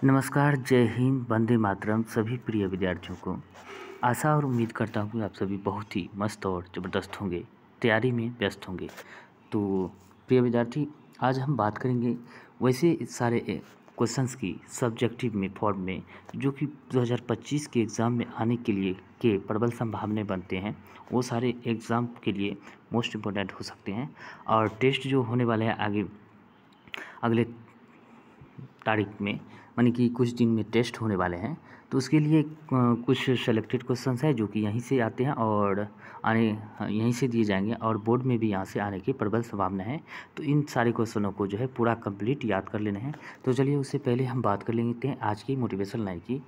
नमस्कार, जय हिंद, वंदे मातरम सभी प्रिय विद्यार्थियों को। आशा और उम्मीद करता हूँ कि आप सभी बहुत ही मस्त और ज़बरदस्त होंगे, तैयारी में व्यस्त होंगे। तो प्रिय विद्यार्थी, आज हम बात करेंगे वैसे सारे क्वेश्चंस की सब्जेक्टिव में फॉर्म में जो कि 2025 के एग्ज़ाम में आने के लिए के प्रबल संभावनाएं बनते हैं। वो सारे एग्ज़ाम के लिए मोस्ट इम्पोर्टेंट हो सकते हैं और टेस्ट जो होने वाले हैं आगे अगले तारीख में, मानी कि कुछ दिन में टेस्ट होने वाले हैं। तो उसके लिए कुछ सेलेक्टेड क्वेश्चंस हैं जो कि यहीं से आते हैं और यहीं से दिए जाएंगे और बोर्ड में भी यहाँ से आने की प्रबल संभावना है। तो इन सारे क्वेश्चनों को जो है पूरा कंप्लीट याद कर लेना है। तो चलिए उससे पहले हम बात कर लेते हैं आज की मोटिवेशन लाइन की।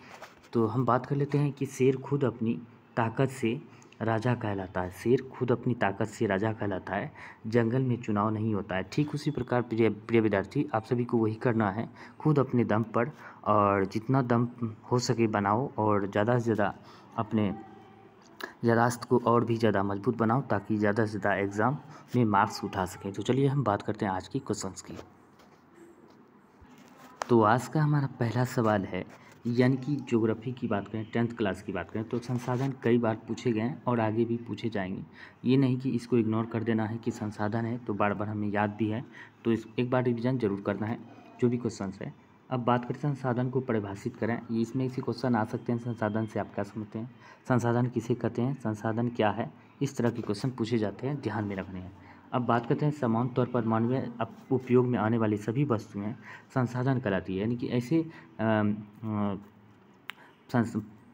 तो हम बात कर लेते हैं कि शेर खुद अपनी ताकत से राजा कहलाता है। शेर खुद अपनी ताकत से राजा कहलाता है। जंगल में चुनाव नहीं होता है। ठीक उसी प्रकार प्रिय विद्यार्थी, आप सभी को वही करना है, खुद अपने दम पर और जितना दम हो सके बनाओ और ज़्यादा से ज़्यादा अपने याददाश्त को और भी ज़्यादा मजबूत बनाओ ताकि ज़्यादा से ज़्यादा एग्ज़ाम में मार्क्स उठा सकें। तो चलिए हम बात करते हैं आज की क्वेश्चंस की। तो आज का हमारा पहला सवाल है, यानी कि ज्योग्राफी की बात करें, 10th क्लास की बात करें तो संसाधन कई बार पूछे गए हैं और आगे भी पूछे जाएंगे। ये नहीं कि इसको इग्नोर कर देना है कि संसाधन है तो बार बार हमें याद भी है, तो इस एक बार रिवीजन जरूर करना है जो भी क्वेश्चंस है। अब बात करें संसाधन को परिभाषित करें, इसमें इसी क्वेश्चन आ सकते हैं, संसाधन से आप क्या समझते हैं, संसाधन किसे कहते हैं, संसाधन क्या है, इस तरह के क्वेश्चन पूछे जाते हैं, ध्यान में रखने हैं। अब बात करते हैं सामान्य तौर पर मानवीय उपयोग में आने वाली सभी वस्तुएं संसाधन कहलाती है। यानी कि ऐसे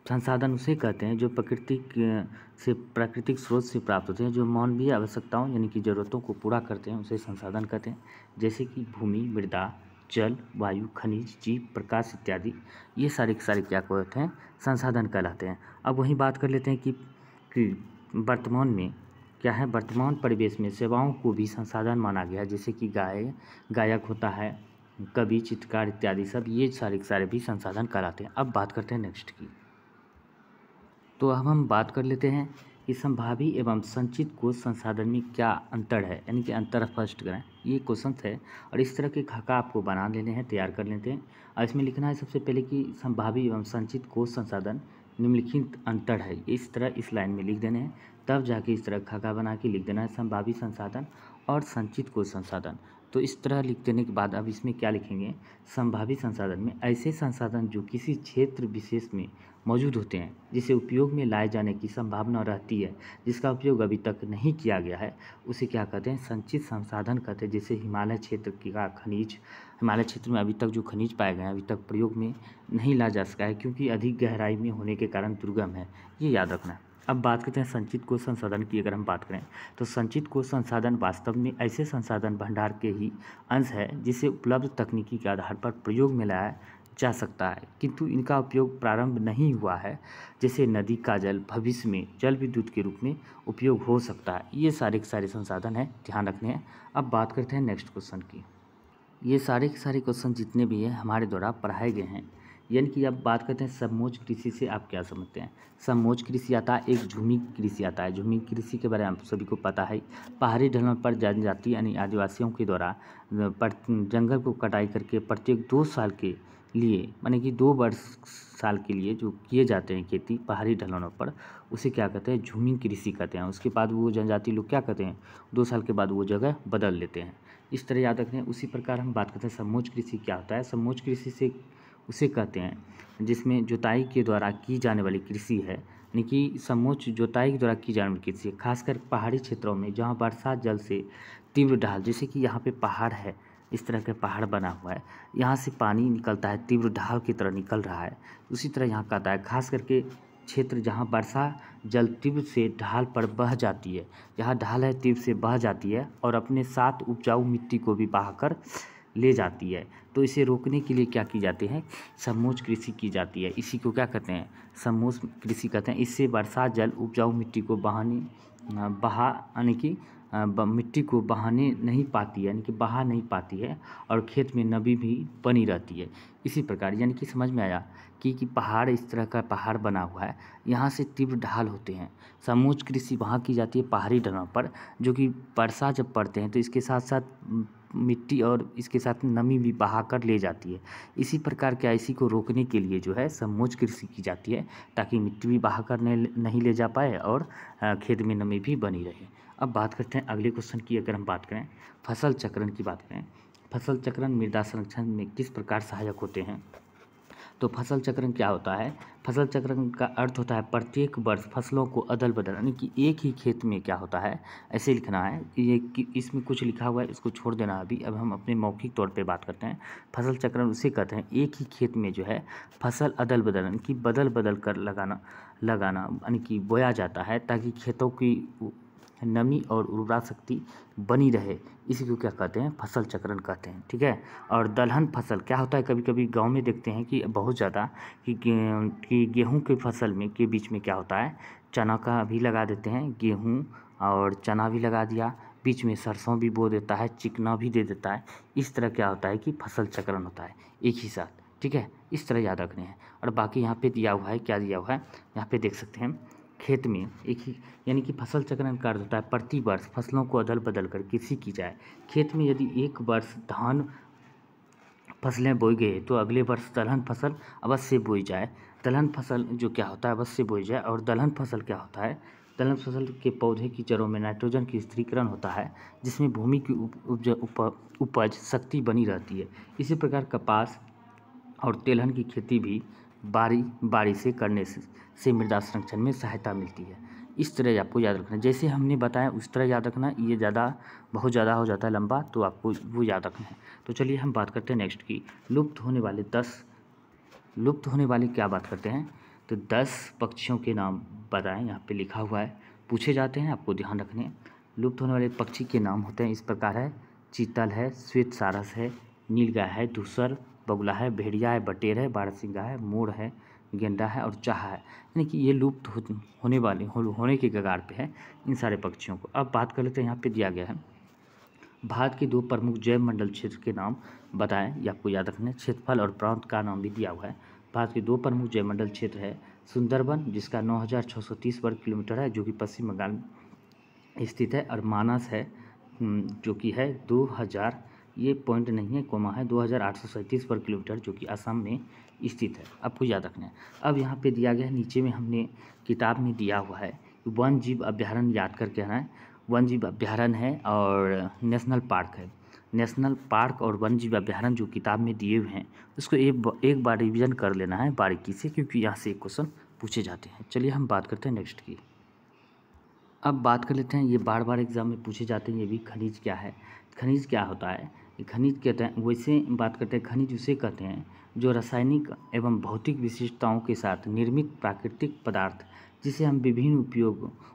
संसाधन उसे कहते हैं जो प्राकृतिक स्रोत से प्राप्त होते हैं, जो मानवीय आवश्यकताओं यानी कि ज़रूरतों को पूरा करते हैं, उसे संसाधन कहते हैं। जैसे कि भूमि, मृदा, जल, वायु, खनिज, जीव, प्रकाश इत्यादि, ये सारे के सारे क्या कहते हैं, संसाधन कहलाते हैं। अब वहीं बात कर लेते हैं कि वर्तमान में क्या है, वर्तमान परिवेश में सेवाओं को भी संसाधन माना गया है। जैसे कि गायक होता है, कवि, चित्रकार इत्यादि सब, ये सारे के सारे भी संसाधन कहलाते हैं। अब बात करते हैं नेक्स्ट की। तो अब हम बात कर लेते हैं कि संभावी एवं संचित कोश संसाधन में क्या अंतर है, यानी कि अंतर स्पष्ट करें। ये क्वेश्चन है और इस तरह के खाका आपको बना लेने हैं, तैयार कर लेते हैं और इसमें लिखना है सबसे पहले कि संभावी एवं संचित कोश संसाधन निम्नलिखित अंतर है। इस तरह इस लाइन में लिख देने हैं, तब जाके इस तरह खाका बना के लिख देना है संभावी संसाधन और संचित कोश संसाधन। तो इस तरह लिख देने के बाद अब इसमें क्या लिखेंगे, संभावी संसाधन में ऐसे संसाधन जो किसी क्षेत्र विशेष में मौजूद होते हैं, जिसे उपयोग में लाए जाने की संभावना रहती है, जिसका उपयोग अभी तक नहीं किया गया है, उसे क्या कहते हैं, संचित संसाधन कहते हैं। जैसे हिमालय क्षेत्र का खनिज, हिमालय क्षेत्र में अभी तक जो खनिज पाए गए हैं अभी तक प्रयोग में नहीं ला जा सका है क्योंकि अधिक गहराई में होने के कारण दुर्गम है, ये याद रखना। अब बात करते हैं संचित कोश संसाधन की। अगर हम बात करें तो संचित कोश संसाधन वास्तव में ऐसे संसाधन भंडार के ही अंश है जिसे उपलब्ध तकनीकी के आधार पर प्रयोग में लाया जा सकता है, किंतु इनका उपयोग प्रारंभ नहीं हुआ है। जैसे नदी का जल भविष्य में जल विद्युत के रूप में उपयोग हो सकता है। ये सारे के सारे संसाधन हैं, ध्यान रखने हैं। अब बात करते हैं नेक्स्ट क्वेश्चन की। ये सारे के सारे क्वेश्चन जितने भी हैं हमारे द्वारा पढ़ाए गए हैं। यानी कि अब बात करते हैं समोच्च कृषि से आप क्या समझते हैं। समोच्च कृषि आता है, एक झूमी कृषि आता है। झूमी कृषि के बारे में आप सभी को पता है, पहाड़ी ढलान पर जनजाति यानी आदिवासियों के द्वारा जंगल को कटाई करके प्रत्येक 2 साल के लिए, माने कि 2 वर्ष साल के लिए जो किए जाते हैं खेती पहाड़ी ढलानों पर, उसे क्या कहते हैं, झूमी कृषि कहते हैं। उसके बाद वो जनजाति लोग क्या कहते हैं, 2 साल के बाद वो जगह बदल लेते हैं। इस तरह याद रखते हैं। उसी प्रकार हम बात करते हैं समोच्च कृषि क्या होता है। समोच्च कृषि से उसे कहते हैं जिसमें जुताई के द्वारा की जाने वाली कृषि है, यानी कि समोच्च जुताई के द्वारा की जाने वाली कृषि, खासकर पहाड़ी क्षेत्रों में जहाँ बरसात जल से तीव्र ढाल, जैसे कि यहाँ पे पहाड़ है, इस तरह के पहाड़ बना हुआ है, यहाँ से पानी निकलता है, तीव्र ढाल की तरह निकल रहा है, उसी तरह यहाँ कहता है खास करके क्षेत्र जहाँ वर्षा जल तीव्र से ढाल पर बह जाती है, जहाँ ढाल है तीव्र से बह जाती है और अपने साथ उपजाऊ मिट्टी को भी बहाकर ले जाती है। तो इसे रोकने के लिए क्या की जाती है, समोच्च कृषि की जाती है। इसी को क्या कहते हैं, समोच्च कृषि कहते हैं। इससे वर्षा जल उपजाऊ मिट्टी को यानी कि मिट्टी को बहाने नहीं पाती है, यानी कि बहा नहीं पाती है और खेत में नमी भी बनी रहती है। इसी प्रकार यानी कि समझ में आया कि पहाड़ इस तरह का पहाड़ बना हुआ है, यहाँ से तीव्र ढाल होते हैं। समोच्च कृषि वहाँ की जाती है पहाड़ी ढलान पर, जो कि वर्षा जब पड़ते हैं तो इसके साथ साथ मिट्टी और इसके साथ नमी भी बहा कर ले जाती है। इसी प्रकार क्या इसी को रोकने के लिए जो है समोच्च कृषि की जाती है, ताकि मिट्टी भी बहा कर नहीं ले जा पाए और खेत में नमी भी बनी रहे। अब बात करते हैं अगले क्वेश्चन की। अगर हम बात करें फसल चक्रण की बात करें, फसल चक्रण मृदा संरक्षण में किस प्रकार सहायक होते हैं? तो फसल चक्रण क्या होता है? फसल चक्रण का अर्थ होता है प्रत्येक वर्ष फसलों को अदल बदल, यानी कि एक ही खेत में क्या होता है, ऐसे लिखना है ये कि इसमें कुछ लिखा हुआ है इसको छोड़ देना। अभी अब हम अपने मौखिक तौर पे बात करते हैं। फसल चक्रण उसे कहते हैं एक ही खेत में जो है फसल अदल बदल, यानी कि बदल बदल कर लगाना यानी कि बोया जाता है, ताकि खेतों की नमी और उर्वरा शक्ति बनी रहे। इसी को क्या कहते हैं? फसल चक्रण कहते हैं। ठीक है। और दलहन फसल क्या होता है? कभी कभी गांव में देखते हैं कि बहुत ज़्यादा कि गेहूं के फसल में के बीच में क्या होता है, चना का भी लगा देते हैं, गेहूं और चना भी लगा दिया, बीच में सरसों भी बो देता है, चिकना भी दे देता है। इस तरह क्या होता है कि फसल चक्रण होता है एक ही साथ। ठीक है, इस तरह याद रखने हैं। और बाकी यहाँ पे दिया हुआ है, क्या दिया हुआ है यहाँ पे देख सकते हैं, खेत में एक ही, यानी कि फसल चक्रण का अर्थ होता है प्रति वर्ष फसलों को अदल बदल कर कृषि की जाए। खेत में यदि एक वर्ष धान फसलें बोई गई तो अगले वर्ष दलहन फसल अवश्य बोई जाए। दलहन फसल जो क्या होता है अवश्य बोई जाए। और दलहन फसल क्या होता है? दलहन फसल के पौधे की जड़ों में नाइट्रोजन की स्थिरीकरण होता है, जिसमें भूमि की उपज शक्ति बनी रहती है। इसी प्रकार कपास और तेलहन की खेती भी बारी बारी से करने से मृदा संरक्षण में सहायता मिलती है। इस तरह आपको याद रखना, जैसे हमने बताया उस तरह याद रखना। ये बहुत ज़्यादा हो जाता है लंबा, तो आपको वो याद रखना है। तो चलिए हम बात करते हैं नेक्स्ट की, लुप्त होने वाले क्या बात करते हैं? तो 10 पक्षियों के नाम बताएं, यहाँ पे लिखा हुआ है, पूछे जाते हैं, आपको ध्यान रखने। लुप्त होने वाले पक्षी के नाम होते हैं इस प्रकार है, चीतल है, श्वेत सारस है, नीलगाय है, धूसर, बगुला है, भेड़िया है, बटेर है, बारहसिंगा है, मोर है, गेंडा है और चाहा है। यानी कि ये लुप्त होने के कगार पे है इन सारे पक्षियों को। अब बात कर लेते हैं, यहाँ पे दिया गया है भारत के 2 प्रमुख जैव मंडल क्षेत्र के नाम बताएं, ये आपको याद रखना है। क्षेत्रफल और प्रांत का नाम भी दिया हुआ है। भारत के 2 प्रमुख जैव मंडल क्षेत्र है सुंदरबन, जिसका 9630 वर्ग किलोमीटर है, जो कि पश्चिम बंगाल में स्थित है, और मानस है जो कि है 2000, ये पॉइंट नहीं है, कोमा है, 2837 वर्ग किलोमीटर, जो कि असम में स्थित है। आपको याद रखना है। अब यहाँ पे दिया गया है, नीचे में हमने किताब में दिया हुआ है वन जीव अभ्यारण्य, याद करके आना है। वन जीव अभ्यारण्य है और नेशनल पार्क है। नेशनल पार्क और वन जीव अभ्यारण्य जो किताब में दिए हुए हैं, उसको एक बार रिवीजन कर लेना है बारीकी से, क्योंकि यहाँ से एक क्वेश्चन पूछे जाते हैं। चलिए हम बात करते हैं नेक्स्ट की। अब बात कर लेते हैं, ये बार बार एग्जाम में पूछे जाते हैं, ये भी खनिज क्या है। खनिज क्या होता है? खनिज कहते हैं, वैसे बात करते हैं, खनिज उसे कहते हैं जो रासायनिक एवं भौतिक विशिष्टताओं के साथ निर्मित प्राकृतिक पदार्थ, जिसे हम विभिन्न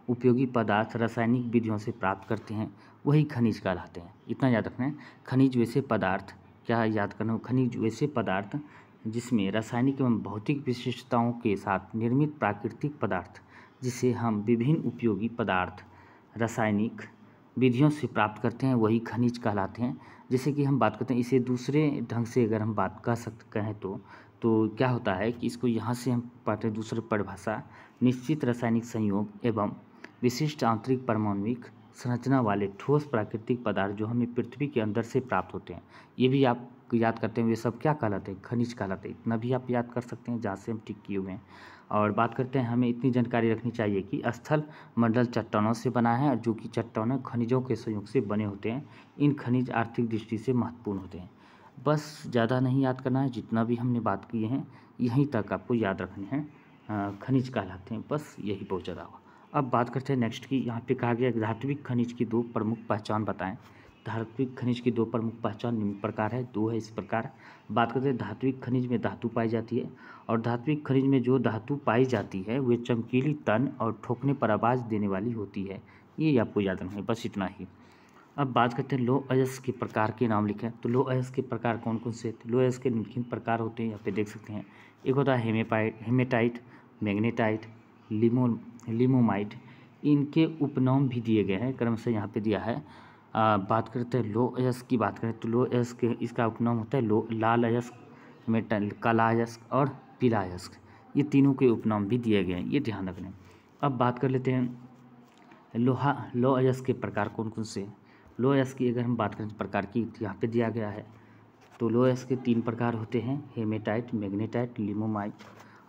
उपयोगी पदार्थ रासायनिक विधियों से प्राप्त करते हैं, वही खनिज कहलाते हैं। इतना याद रखना है। खनिज वैसे पदार्थ, क्या याद करना हो, खनिज वैसे पदार्थ जिसमें रासायनिक एवं भौतिक विशिष्टताओं के साथ निर्मित प्राकृतिक पदार्थ, जिसे हम विभिन्न उपयोगी पदार्थ रासायनिक विधियों से प्राप्त करते हैं, वही खनिज कहलाते हैं। जैसे कि हम बात करते हैं, इसे दूसरे ढंग से अगर हम बात कर सकते हैं तो क्या होता है कि इसको यहाँ से हम पढ़ते हैं दूसरी परिभाषा, निश्चित रासायनिक संयोग एवं विशिष्ट आंतरिक परमाणुविक संरचना वाले ठोस प्राकृतिक पदार्थ जो हमें पृथ्वी के अंदर से प्राप्त होते हैं, ये भी आप याद करते हैं, वे सब क्या कहलाते हैं? खनिज कहलाते हैं। इतना भी आप याद कर सकते हैं जहाँ से हम टिक किए हुए हैं। और बात करते हैं, हमें इतनी जानकारी रखनी चाहिए कि स्थल मंडल चट्टानों से बना है, और जो कि चट्टानें खनिजों के संयोग से बने होते हैं। इन खनिज आर्थिक दृष्टि से महत्वपूर्ण होते हैं। बस ज़्यादा नहीं याद करना है, जितना भी हमने बात किए हैं यहीं तक आपको याद रखने हैं। खनिज कहलाते हैं, बस यही बहुत ज़्यादा हुआ। अब बात करते हैं नेक्स्ट की। यहाँ पे कहा गया धात्विक खनिज की 2 प्रमुख पहचान बताएं। धात्विक खनिज की 2 प्रमुख पहचान निम्न प्रकार है, 2 है इस प्रकार। बात करते हैं धात्विक खनिज में धातु पाई जाती है, और धात्विक खनिज में जो धातु पाई जाती है वे चमकीली तन और ठोकने पर आवाज़ देने वाली होती है। ये आपको याद रखना है, बस इतना ही। अब बात करते हैं लौह अयस्क के प्रकार के नाम लिखें। तो लौह अयस्क के प्रकार कौन कौन से? तो लौह अयस्क के निम्नलिखित प्रकार होते हैं, यहाँ पे देख सकते हैं। एक होता है हेमेटाइट, मैग्नेटाइट, लिमोमाइट। इनके उपनाम भी दिए गए हैं, क्रम से यहाँ पे दिया है। बात करते हैं लौह अयस्क की, बात करें तो लौह अयस्क इसका उपनाम होता है लाल अयस्क, काला अयस्क और पीला अयस्क। ये तीनों के उपनाम भी दिए गए हैं, ये ध्यान रखना। अब बात कर लेते हैं लौह अयस्क के प्रकार कौन कौन से? लोह की अगर हम बात करें प्रकार की, यहाँ पे दिया गया है। तो लोह के 3 प्रकार होते हैं, हेमेटाइट, मैग्नेटाइट, लिमोनाइट,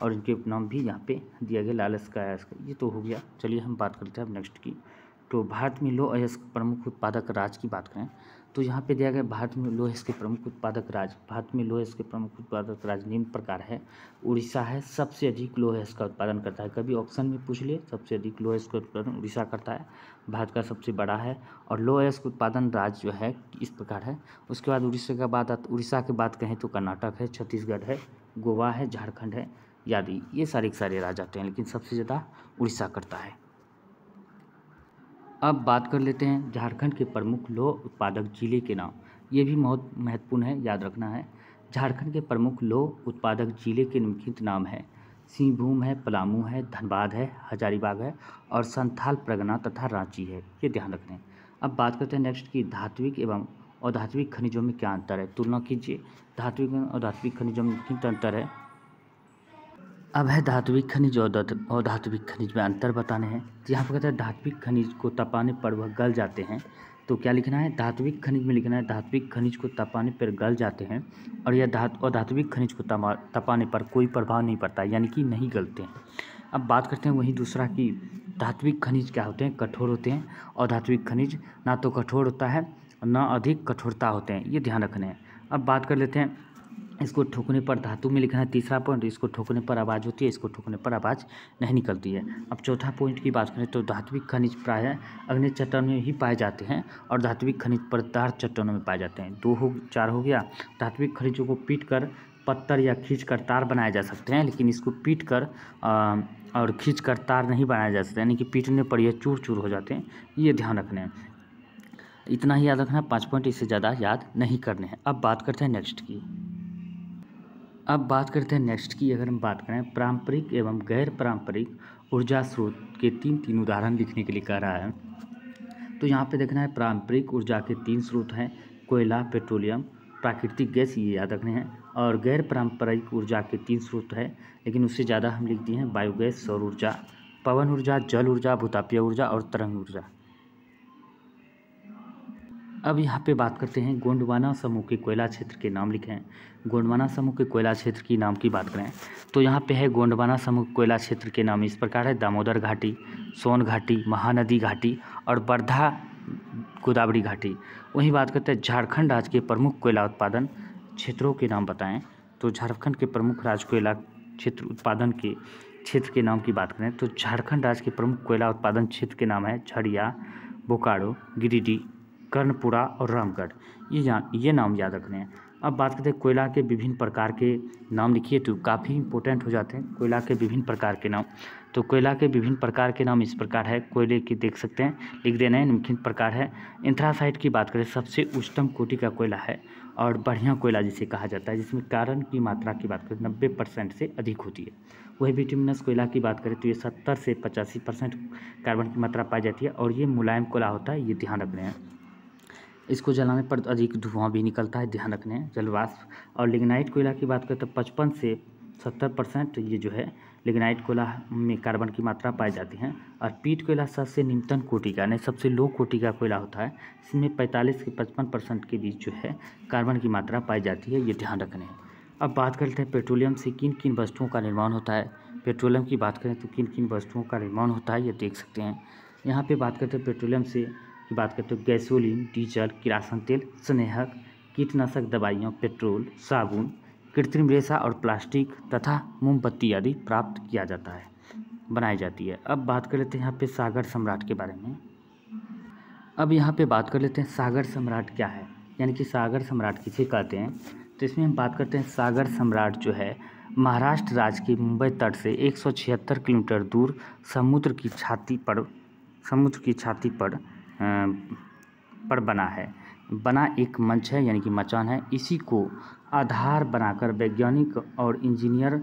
और इनके उपनाम भी यहाँ पे दिया गया, लाल अयस्क का अयस्क। ये तो हो गया। चलिए हम बात करते हैं अब नेक्स्ट की। तो भारत में लौह अयस्क प्रमुख उत्पादक राज्य की बात करें तो यहाँ पे दिया गया भारत में लौह अयस्क के प्रमुख उत्पादक राज्य। भारत में लौह अयस्क के प्रमुख उत्पादक राज्य निम्न प्रकार है। उड़ीसा है, सबसे अधिक लौह अयस्क का उत्पादन करता है। कभी ऑप्शन में पूछ ले, सबसे अधिक लौह अयस्क का उत्पादन उड़ीसा करता है, भारत का सबसे बड़ा है। और लौह अयस्क उत्पादन राज्य जो है इस प्रकार है। उसके बाद उड़ीसा के बाद कहें तो कर्नाटक है, छत्तीसगढ़ है, गोवा है, झारखंड है, आदि ये सारे राज्य आते हैं, लेकिन सबसे ज़्यादा उड़ीसा करता है। अब बात कर लेते हैं झारखंड के प्रमुख लौह उत्पादक जिले के नाम। ये भी बहुत महत्वपूर्ण है, याद रखना है। झारखंड के प्रमुख लौह उत्पादक जिले के निम्नलिखित नाम है। सिंहभूम है, पलामू है, धनबाद है, हजारीबाग है, और संथाल परगना तथा रांची है। ये ध्यान रखना है। अब बात करते हैं नेक्स्ट की धात्विक एवं अधात्विक खनिजों में क्या अंतर है। तुलना कीजिए, धात्विक एवं अधात्विक खनिजों में किन अंतर है। अब है धात्विक खनिज और अधात्विक खनिज में अंतर बताने हैं। तो यहाँ पर कहते हैं धात्विक खनिज को तपाने पर वह गल जाते हैं। तो क्या लिखना है, धात्विक खनिज में लिखना है धात्विक खनिज को तपाने पर गल जाते हैं, और यह अधात्विक खनिज को तपाने पर कोई प्रभाव नहीं पड़ता, यानी कि नहीं गलते हैं। अब बात करते हैं वहीं दूसरा कि धात्विक खनिज क्या होते हैं, कठोर होते हैं, और धात्विक खनिज ना तो कठोर होता है ना अधिक कठोरता होते हैं, ये ध्यान रखने हैं। अब बात कर लेते हैं इसको ठोकने पर, धातु में लिखना है तीसरा पॉइंट, इसको ठोकने पर आवाज़ होती है, इसको ठोकने पर आवाज़ नहीं निकलती है। अब चौथा पॉइंट की बात करें तो धात्विक खनिज प्रायः अग्नि चट्टानों में ही पाए जाते हैं, और धात्विक खनिज परदार चट्टानों में पाए जाते हैं। 4 हो गया। धात्विक खनिजों को पीट कर पत्थर या खींच कर तार बनाए जा सकते हैं, लेकिन इसको पीट कर और खींच कर तार नहीं बनाया जा सकता, यानी कि पीटने पर यह चूर चूर हो जाते हैं, ये ध्यान रखना है। इतना ही याद रखना, 5 पॉइंट, इससे ज़्यादा याद नहीं करने हैं। अब बात करते हैं नेक्स्ट की। अगर हम बात करें पारंपरिक एवं गैर पारंपरिक ऊर्जा स्रोत के 3 उदाहरण लिखने के लिए कह रहा है। तो यहाँ पे देखना है पारंपरिक ऊर्जा के 3 स्रोत हैं, कोयला, पेट्रोलियम, प्राकृतिक गैस, ये याद रखने हैं। और गैर पारंपरिक ऊर्जा के 3 स्रोत है, लेकिन उससे ज़्यादा हम लिख दिए हैं बायोगैस, सौर ऊर्जा, पवन ऊर्जा, जल ऊर्जा, भूतापीय ऊर्जा और तरंग ऊर्जा। अब यहाँ पे बात करते हैं गोंडवाना समूह के कोयला क्षेत्र के नाम लिखे हैं। गोंडवाना समूह के कोयला क्षेत्र की नाम की बात करें तो यहाँ पे है गोंडवाना समूह कोयला क्षेत्र के नाम इस प्रकार है, दामोदर घाटी, सोन घाटी, महानदी घाटी और वर्धा गोदावरी घाटी। वहीं बात करते हैं झारखंड राज्य के प्रमुख कोयला उत्पादन क्षेत्रों के नाम बताएं। तो झारखंड के प्रमुख राज्य कोयला क्षेत्र उत्पादन के क्षेत्र के नाम की बात करें तो झारखंड राज्य के प्रमुख कोयला उत्पादन क्षेत्र के नाम है झरिया, बोकारो, गिरिडीह, कर्णपुरा और रामगढ़। ये नाम याद रखने हैं। अब बात करते हैं कोयला के विभिन्न प्रकार के नाम लिखिए, तो काफ़ी इंपॉर्टेंट हो जाते हैं कोयला के विभिन्न प्रकार के नाम। तो कोयला के विभिन्न प्रकार के नाम इस प्रकार है, कोयले की देख सकते हैं, लिख देना है, निम्नलिखित प्रकार है। एंथ्रासाइट की बात करें सबसे उच्चतम कोटि का कोयला है और बढ़िया कोयला जिसे कहा जाता है, जिसमें कार्बन की मात्रा की बात करें 90% से अधिक होती है। वही बिटुमिनस कोयला की बात करें तो ये 70 से 85% कार्बन की मात्रा पाई जाती है और ये मुलायम कोयला होता है, ये ध्यान रखने हैं। इसको जलाने पर अधिक धुआं भी निकलता है, ध्यान रखने हैं, जलवाष्प। और लिग्नाइट कोयला की बात करें तो 55 से 70% ये जो है लिग्नाइट कोयला में कार्बन की मात्रा पाई जाती है। और पीट कोयला सबसे निम्नतम कोटि का, यानी सबसे लो कोटि का कोयला होता है, इसमें 45 से 55% के बीच जो है कार्बन की मात्रा पाई जाती है, ये ध्यान रखने हैं। अब बात करते हैं पेट्रोलियम से किन किन वस्तुओं का निर्माण होता है। पेट्रोलियम की बात करें तो किन किन वस्तुओं का निर्माण होता है, ये देख सकते हैं। यहाँ पे बात करते हैं पेट्रोलियम से की बात करते हैं गैसोलीन, डीजल, किरासन तेल, स्नेहक, कीटनाशक दवाइयाँ, पेट्रोल, साबुन, कृत्रिम रेशा और प्लास्टिक तथा मोमबत्ती आदि प्राप्त किया जाता है, बनाई जाती है। अब बात कर लेते हैं यहाँ पे सागर सम्राट के बारे में। अब यहाँ पे बात कर लेते हैं सागर सम्राट क्या है, यानी कि सागर सम्राट किसे कहते हैं। तो इसमें हम बात करते हैं सागर सम्राट जो है महाराष्ट्र राज्य के मुंबई तट से 176 किलोमीटर दूर समुद्र की छाती पर बना एक मंच है, यानी कि मचान है। इसी को आधार बनाकर वैज्ञानिक और इंजीनियर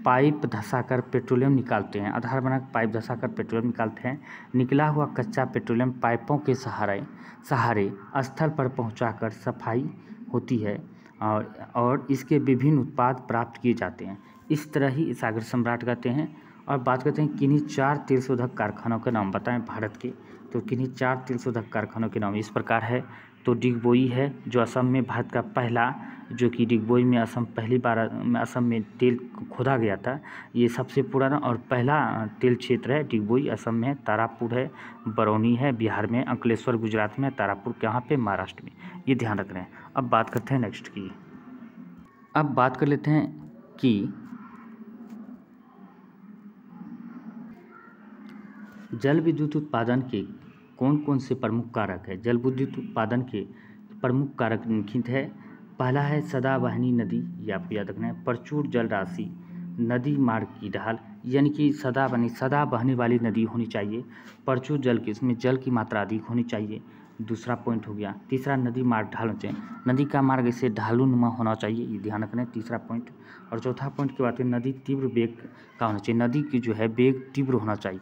पाइप धंसाकर पेट्रोलियम निकालते हैं। आधार बनाकर पाइप धंसाकर पेट्रोलियम निकालते हैं। निकला हुआ कच्चा पेट्रोलियम पाइपों के सहारे स्थल पर पहुंचाकर सफाई होती है और इसके विभिन्न उत्पाद प्राप्त किए जाते हैं। इस तरह ही सागर सम्राट कहते हैं। और बात करते हैं किन्हीं 4 तेल शोधक कारखानों के नाम बताएं भारत के। तो किन्हीं 4 तेल शोधक कारखानों के नाम इस प्रकार है। तो डिगबोई है जो असम में भारत का पहला, जो कि डिगबोई में पहली बार असम में तेल खोदा गया था। ये सबसे पुराना और पहला तेल क्षेत्र है। डिगबोई असम में है। तारापुर है बरौनी है बिहार में, अंकलेश्वर गुजरात में, तारापुर कहाँ पे, महाराष्ट्र में। ये ध्यान रख रहे हैं। अब बात करते हैं नेक्स्ट की। अब बात कर लेते हैं कि जल विद्युत उत्पादन के कौन कौन से प्रमुख कारक है। जल विद्युत उत्पादन के प्रमुख कारक निम्नलिखित है। पहला है सदाबहनी नदी, ये आपको याद रखना है। प्रचुर जल राशि, नदी मार्ग की ढाल, यानी कि सदा बहने वाली नदी होनी चाहिए। प्रचुर जल की, इसमें जल की मात्रा अधिक होनी चाहिए, दूसरा पॉइंट हो गया। तीसरा नदी मार्ग ढाल होना चाहिए, नदी का मार्ग इसे ढालूनुमा होना चाहिए, ये ध्यान रखना है, तीसरा पॉइंट। और चौथा पॉइंट की बात करें, नदी तीव्र वेग का होना चाहिए, नदी की जो है वेग तीव्र होना चाहिए।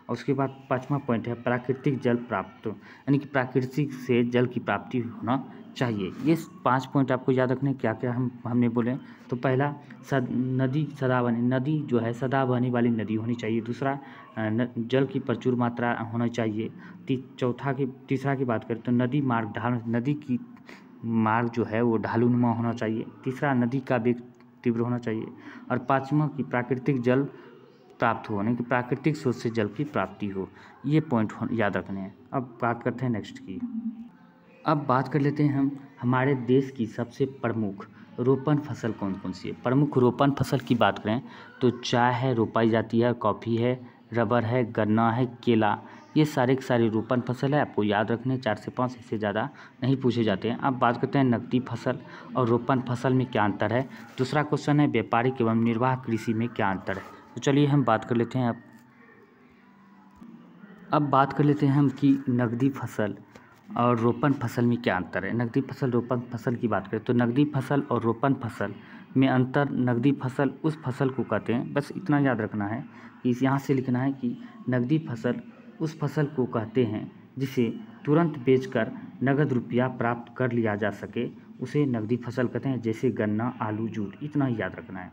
और उसके बाद पाँचवा पॉइंट है प्राकृतिक जल प्राप्त, यानी कि प्राकृतिक से जल की प्राप्ति होना चाहिए। ये 5 पॉइंट आपको याद रखने क्या क्या हमने बोले। तो पहला नदी सदाबहनी, नदी जो है सदा बहने वाली नदी होनी चाहिए। दूसरा जल की प्रचुर मात्रा होना चाहिए। तीसरा की बात करें तो नदी मार्ग ढाल, नदी की मार्ग जो है वो ढालूनुमा होना चाहिए। तीसरा नदी का वेग तीव्र होना चाहिए। और पाँचवा की प्राकृतिक जल प्राप्त हो, यानी कि प्राकृतिक स्रोत से जल की प्राप्ति हो। ये पॉइंट याद रखने हैं। अब बात करते हैं नेक्स्ट की। अब बात कर लेते हैं हम हमारे देश की सबसे प्रमुख रोपण फसल कौन कौन सी है। प्रमुख रोपण फसल की बात करें तो चाय है, रोपाई जाती है, कॉफ़ी है, रबर है, गन्ना है, केला, ये सारे के सारे रोपण फसल है। आपको याद रखने 4 से 5, इससे ज़्यादा नहीं पूछे जाते हैं। अब बात करते हैं नकदी फसल और रोपण फसल में क्या अंतर है। दूसरा क्वेश्चन है व्यापारिक एवं निर्वाह कृषि में क्या अंतर है। तो चलिए हम बात कर लेते हैं। अब बात कर लेते हैं हम कि नकदी फसल और रोपण फसल में क्या अंतर है। नकदी फसल रोपण फसल की बात करें तो नकदी फसल और रोपण फसल में अंतर, नकदी फसल उस फसल को कहते हैं, बस इतना याद रखना है कि यहाँ से लिखना है कि नकदी फसल उस फसल को कहते हैं जिसे तुरंत बेचकर नगद रुपया प्राप्त कर लिया जा सके, उसे नकदी फसल कहते हैं। जैसे गन्ना, आलू, जूट, इतना ही याद रखना है।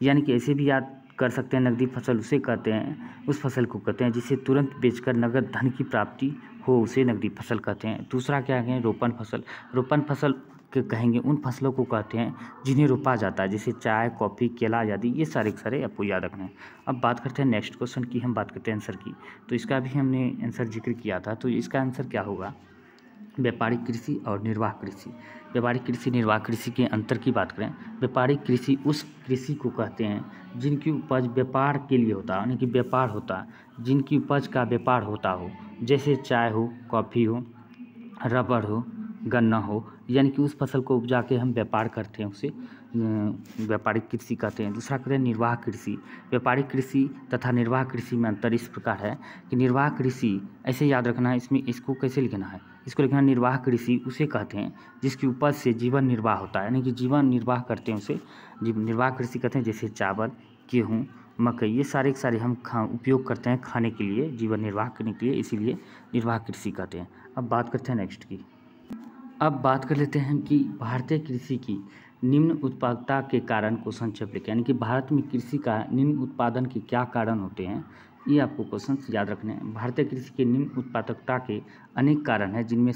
यानी कि ऐसे भी याद कर सकते हैं, नकदी फसल उसे कहते हैं, उस फसल को कहते हैं जिसे तुरंत बेचकर नगद धन की प्राप्ति हो, उसे नकदी फसल कहते हैं। दूसरा क्या है, रोपण फसल। रोपण फसल के कहेंगे उन फसलों को कहते हैं जिन्हें रोपा जाता है, जैसे चाय, कॉफ़ी, केला आदि, ये सारे के सारे आपको याद रखना है। अब बात करते हैं नेक्स्ट क्वेश्चन की, हम बात करते हैं आंसर की। तो इसका भी हमने आंसर जिक्र किया था, तो इसका आंसर क्या होगा, व्यापारिक कृषि और निर्वाह कृषि। व्यापारिक कृषि, निर्वाह कृषि के अंतर की बात करें, व्यापारिक कृषि उस कृषि को कहते हैं जिनकी उपज व्यापार के लिए होता है, यानी कि व्यापार होता है, जिनकी उपज का व्यापार होता हो, जैसे चाय हो, कॉफ़ी हो, रबर हो, गन्ना हो, यानी कि उस फसल को उपजा के हम व्यापार करते हैं, उसे व्यापारिक कृषि कहते हैं। दूसरा कहते हैं निर्वाह कृषि। व्यापारिक कृषि तथा निर्वाह कृषि में अंतर इस प्रकार है कि निर्वाह कृषि, ऐसे याद रखना है, इसमें इसको कैसे लिखना है, इसको लिखना निर्वाह कृषि उसे कहते हैं जिसकी उपज से जीवन निर्वाह होता है, यानी कि जीवन निर्वाह करते हैं, उसे निर्वाह कृषि कहते हैं। जैसे चावल, गेहूँ, मकई, ये सारे के सारे हम उपयोग करते हैं खाने के लिए, जीवन निर्वाह करने के लिए, इसीलिए निर्वाह कृषि कहते हैं। अब बात करते हैं नेक्स्ट की। अब बात कर लेते हैं कि भारतीय कृषि की निम्न उत्पादकता के कारण को संक्षेप लिखें, यानी कि भारत में कृषि का निम्न उत्पादन के क्या कारण होते हैं, ये आपको क्वेश्चन याद रखने हैं। भारतीय कृषि के निम्न उत्पादकता के अनेक कारण हैं, जिनमें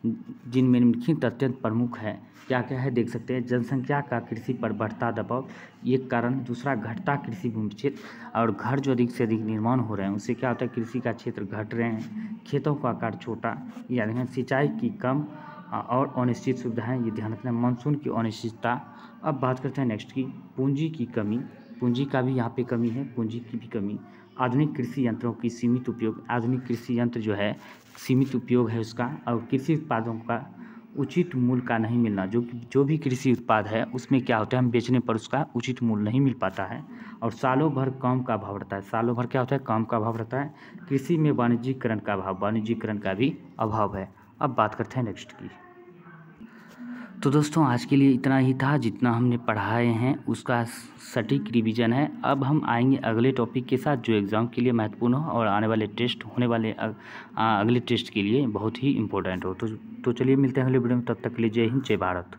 निम्नलिखित अत्यंत प्रमुख है। क्या क्या है देख सकते हैं, जनसंख्या का कृषि पर बढ़ता दबाव, ये कारण। दूसरा, घटता कृषि भूमि क्षेत्र, और घर जो अधिक से अधिक निर्माण हो रहे हैं उससे क्या होता है, कृषि का क्षेत्र घट रहे हैं, खेतों का आकार छोटा, यानी सिंचाई की कम और अनिश्चित सुविधाएं, ये ध्यान रखना है। मानसून की अनिश्चितता। अब बात करते हैं नेक्स्ट की, पूंजी की कमी, पूंजी का भी यहाँ पे कमी है, पूंजी की भी कमी। आधुनिक कृषि यंत्रों की सीमित उपयोग, आधुनिक कृषि यंत्र जो है सीमित उपयोग है उसका, और कृषि उत्पादों का उचित मूल्य का नहीं मिलना, जो भी कृषि उत्पाद है उसमें क्या होता है, हम बेचने पर उसका उचित मूल्य नहीं मिल पाता है, और सालों भर काम का अभाव रहता है। सालों भर क्या होता है, काम का अभाव रहता है। कृषि में वाणिज्यीकरण का अभाव, वाणिज्यीकरण का भी अभाव है। अब बात करते हैं नेक्स्ट की। तो दोस्तों आज के लिए इतना ही था, जितना हमने पढ़ाए हैं उसका सटीक रिवीजन है। अब हम आएंगे अगले टॉपिक के साथ जो एग्ज़ाम के लिए महत्वपूर्ण हो और आने वाले टेस्ट होने वाले अगले टेस्ट के लिए बहुत ही इम्पोर्टेंट हो। तो चलिए मिलते हैं अगले वीडियो में, तब तक के लिए जय हिंद, जय भारत।